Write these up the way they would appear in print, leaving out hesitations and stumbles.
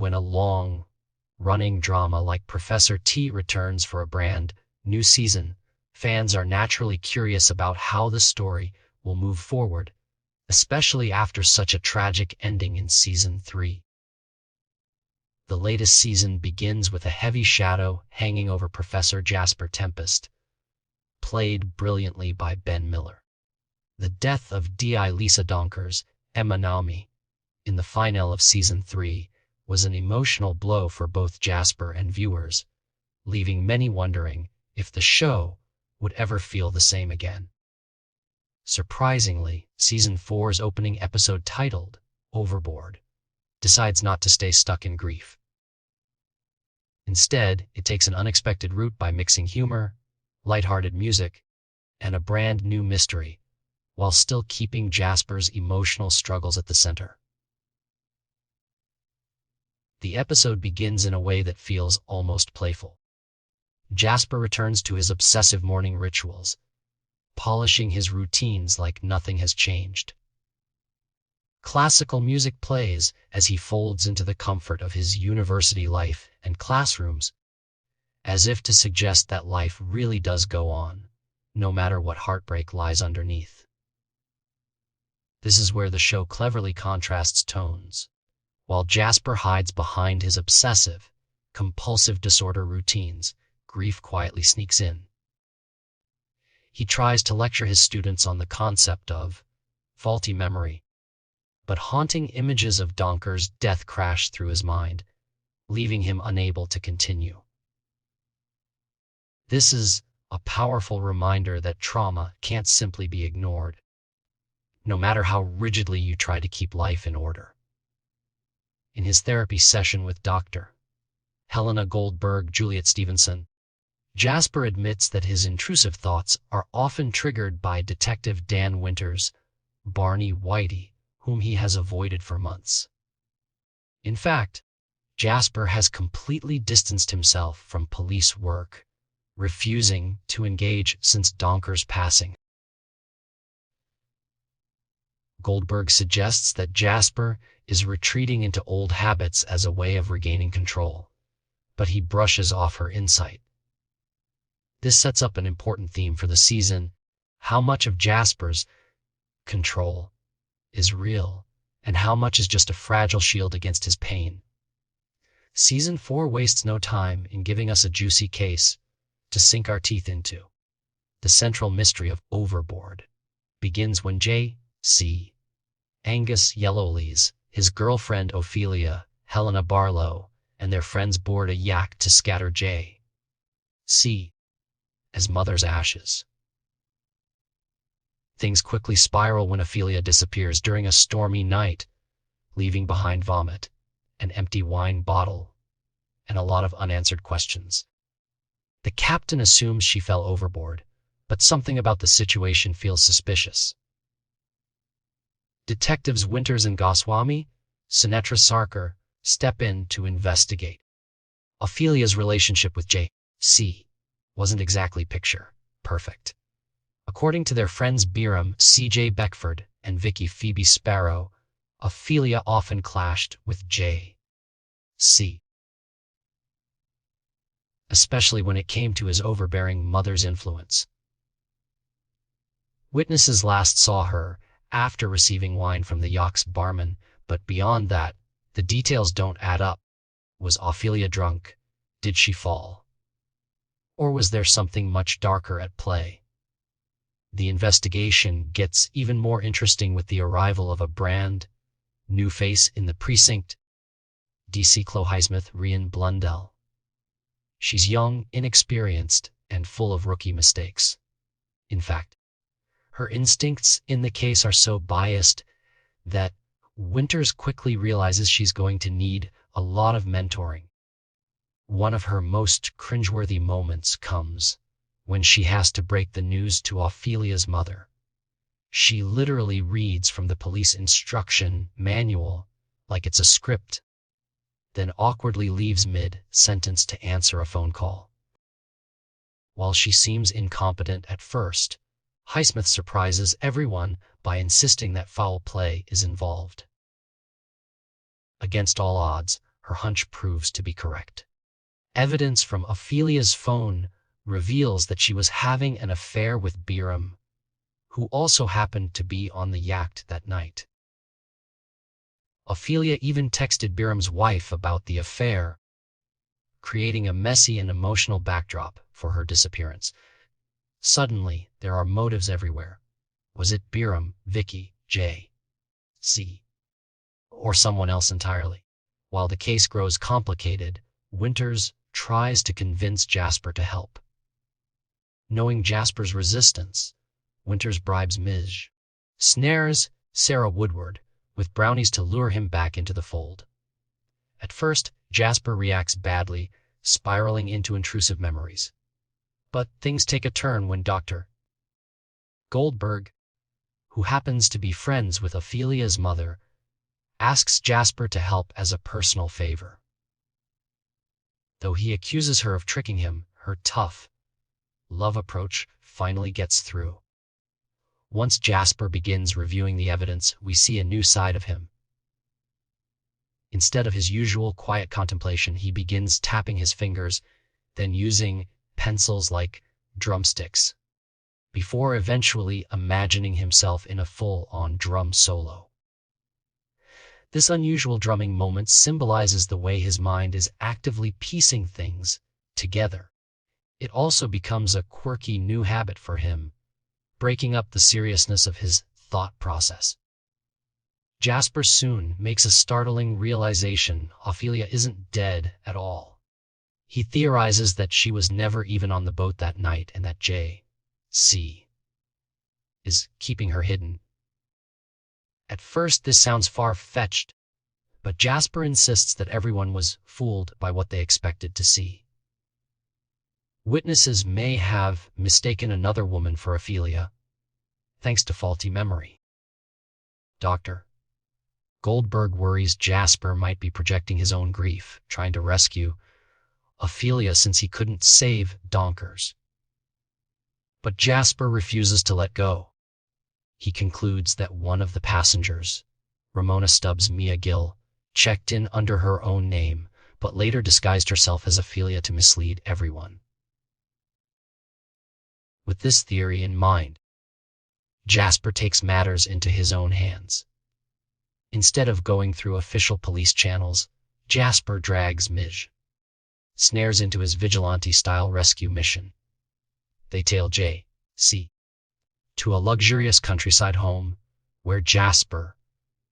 when a long-running drama like Professor T returns for a brand new season, fans are naturally curious about how the story will move forward, especially after such a tragic ending in Season 3. The latest season begins with a heavy shadow hanging over Professor Jasper Tempest, played brilliantly by Ben Miller. The death of D.I. Lisa Donker's Emma Nami in the finale of Season 3 was an emotional blow for both Jasper and viewers, leaving many wondering if the show would ever feel the same again. Surprisingly, Season 4's opening episode, titled Overboard, decides not to stay stuck in grief. Instead, it takes an unexpected route by mixing humor, lighthearted music, and a brand new mystery, while still keeping Jasper's emotional struggles at the center. The episode begins in a way that feels almost playful. Jasper returns to his obsessive morning rituals, polishing his routines like nothing has changed. Classical music plays as he folds into the comfort of his university life and classrooms, as if to suggest that life really does go on, no matter what heartbreak lies underneath. This is where the show cleverly contrasts tones. While Jasper hides behind his obsessive, compulsive disorder routines, grief quietly sneaks in. He tries to lecture his students on the concept of faulty memory, but haunting images of Donker's death crash through his mind, leaving him unable to continue. This is a powerful reminder that trauma can't simply be ignored, no matter how rigidly you try to keep life in order. In his therapy session with Dr. Helena Goldberg, Juliet Stevenson, Jasper admits that his intrusive thoughts are often triggered by Detective Dan Winter's Barney Whitey, whom he has avoided for months. In fact, Jasper has completely distanced himself from police work, refusing to engage since Donker's passing. Goldberg suggests that Jasper is retreating into old habits as a way of regaining control, but he brushes off her insight. This sets up an important theme for the season: how much of Jasper's control is real, and how much is just a fragile shield against his pain. Season 4 wastes no time in giving us a juicy case to sink our teeth into. The central mystery of Overboard begins when J.C. Angus Yellowlees, his girlfriend Ophelia, Helena Barlow, and their friends board a yak to scatter J.C. as mother's ashes. Things quickly spiral when Ophelia disappears during a stormy night, leaving behind vomit, an empty wine bottle, and a lot of unanswered questions. The captain assumes she fell overboard, but something about the situation feels suspicious. Detectives Winters and Goswami, Sunetra Sarkar, step in to investigate. Ophelia's relationship with J.C. wasn't exactly picture perfect. According to their friends Biram C.J. Beckford and Vicky Phoebe Sparrow, Ophelia often clashed with J.C., especially when it came to his overbearing mother's influence. Witnesses last saw her after receiving wine from the yacht's barman, but beyond that, the details don't add up. Was Ophelia drunk? Did she fall? Or was there something much darker at play? The investigation gets even more interesting with the arrival of a brand new face in the precinct, DC Chloe Highsmith Rian Blundell. She's young, inexperienced, and full of rookie mistakes. In fact, her instincts in the case are so biased that Winters quickly realizes she's going to need a lot of mentoring. One of her most cringeworthy moments comes when she has to break the news to Ophelia's mother. She literally reads from the police instruction manual like it's a script, then awkwardly leaves mid-sentence to answer a phone call. While she seems incompetent at first, Highsmith surprises everyone by insisting that foul play is involved. Against all odds, her hunch proves to be correct. Evidence from Ophelia's phone reveals that she was having an affair with Biram, who also happened to be on the yacht that night. Ophelia even texted Biram's wife about the affair, creating a messy and emotional backdrop for her disappearance. Suddenly, there are motives everywhere. Was it Biram, Vicky, J, C, or someone else entirely? While the case grows complicated, Winters tries to convince Jasper to help. Knowing Jasper's resistance, Winters bribes Midge, snares Sarah Woodward with brownies to lure him back into the fold. At first, Jasper reacts badly, spiraling into intrusive memories. But things take a turn when Dr. Goldberg, who happens to be friends with Ophelia's mother, asks Jasper to help as a personal favor. Though he accuses her of tricking him, her tough love approach finally gets through. Once Jasper begins reviewing the evidence, we see a new side of him. Instead of his usual quiet contemplation, he begins tapping his fingers, then using pencils like drumsticks, before eventually imagining himself in a full-on drum solo. This unusual drumming moment symbolizes the way his mind is actively piecing things together. It also becomes a quirky new habit for him, breaking up the seriousness of his thought process. Jasper soon makes a startling realization: Ophelia isn't dead at all. He theorizes that she was never even on the boat that night and that J.C. is keeping her hidden. At first, this sounds far-fetched, but Jasper insists that everyone was fooled by what they expected to see. Witnesses may have mistaken another woman for Ophelia, thanks to faulty memory. Dr. Goldberg worries Jasper might be projecting his own grief, trying to rescue Ophelia since he couldn't save Donkers. But Jasper refuses to let go. He concludes that one of the passengers, Ramona Stubbs Mia Gill, checked in under her own name, but later disguised herself as Ophelia to mislead everyone. With this theory in mind, Jasper takes matters into his own hands. Instead of going through official police channels, Jasper drags Midge, snares into his vigilante-style rescue mission. They tail J.C. to a luxurious countryside home, where Jasper,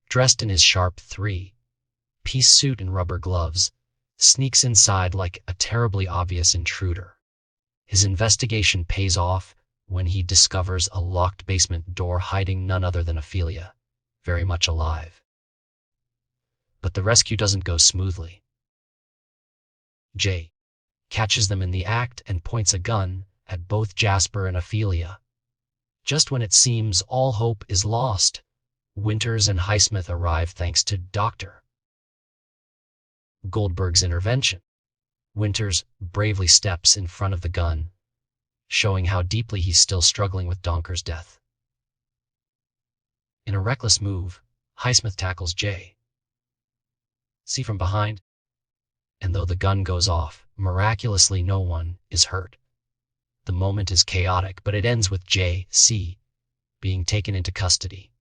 dressed in his sharp three-piece suit and rubber gloves, sneaks inside like a terribly obvious intruder. His investigation pays off when he discovers a locked basement door hiding none other than Ophelia, very much alive. But the rescue doesn't go smoothly. J catches them in the act and points a gun at both Jasper and Ophelia. Just when it seems all hope is lost, Winters and Highsmith arrive thanks to Dr. Goldberg's intervention. Winters bravely steps in front of the gun, showing how deeply he's still struggling with Donker's death. In a reckless move, Highsmith tackles J.C. from behind, and though the gun goes off, miraculously no one is hurt. The moment is chaotic, but it ends with J.C. being taken into custody.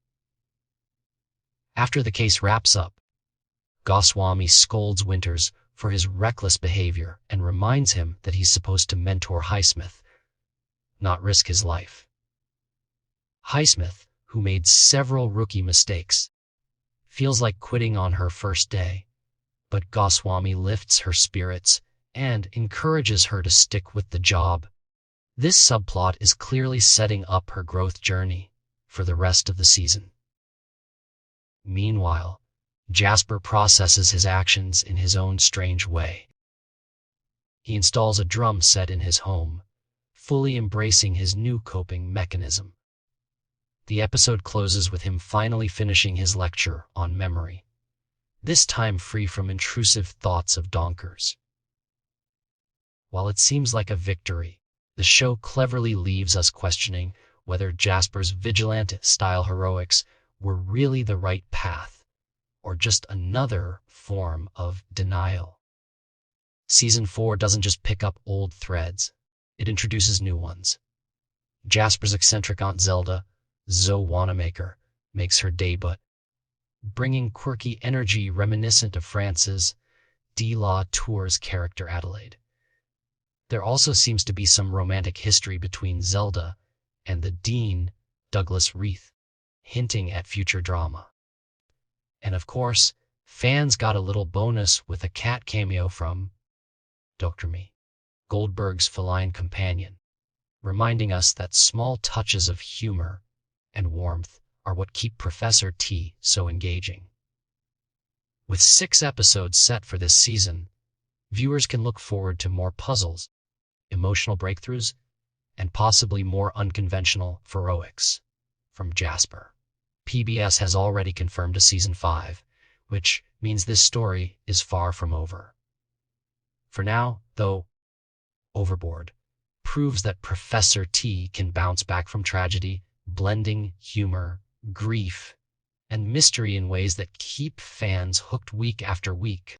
After the case wraps up, Goswami scolds Winters for his reckless behavior and reminds him that he's supposed to mentor Highsmith, not risk his life. Highsmith, who made several rookie mistakes, feels like quitting on her first day, but Goswami lifts her spirits and encourages her to stick with the job. This subplot is clearly setting up her growth journey for the rest of the season. Meanwhile, Jasper processes his actions in his own strange way. He installs a drum set in his home, fully embracing his new coping mechanism. The episode closes with him finally finishing his lecture on memory, this time free from intrusive thoughts of Donkers. While it seems like a victory, the show cleverly leaves us questioning whether Jasper's vigilante-style heroics were really the right path, or just another form of denial. Season 4 doesn't just pick up old threads, it introduces new ones. Jasper's eccentric Aunt Zelda, Zoe Wanamaker, makes her debut, bringing quirky energy reminiscent of France's de la Tour's character Adelaide. There also seems to be some romantic history between Zelda and the Dean, Douglas Reith, hinting at future drama. And of course, fans got a little bonus with a cat cameo from Dr. Me, Goldberg's feline companion, reminding us that small touches of humor and warmth are what keep Professor T so engaging. With 6 episodes set for this season, viewers can look forward to more puzzles, emotional breakthroughs, and possibly more unconventional heroics from Jasper. PBS has already confirmed a Season 5, which means this story is far from over. For now, though, Overboard proves that Professor T can bounce back from tragedy, blending humor, grief, and mystery in ways that keep fans hooked week after week.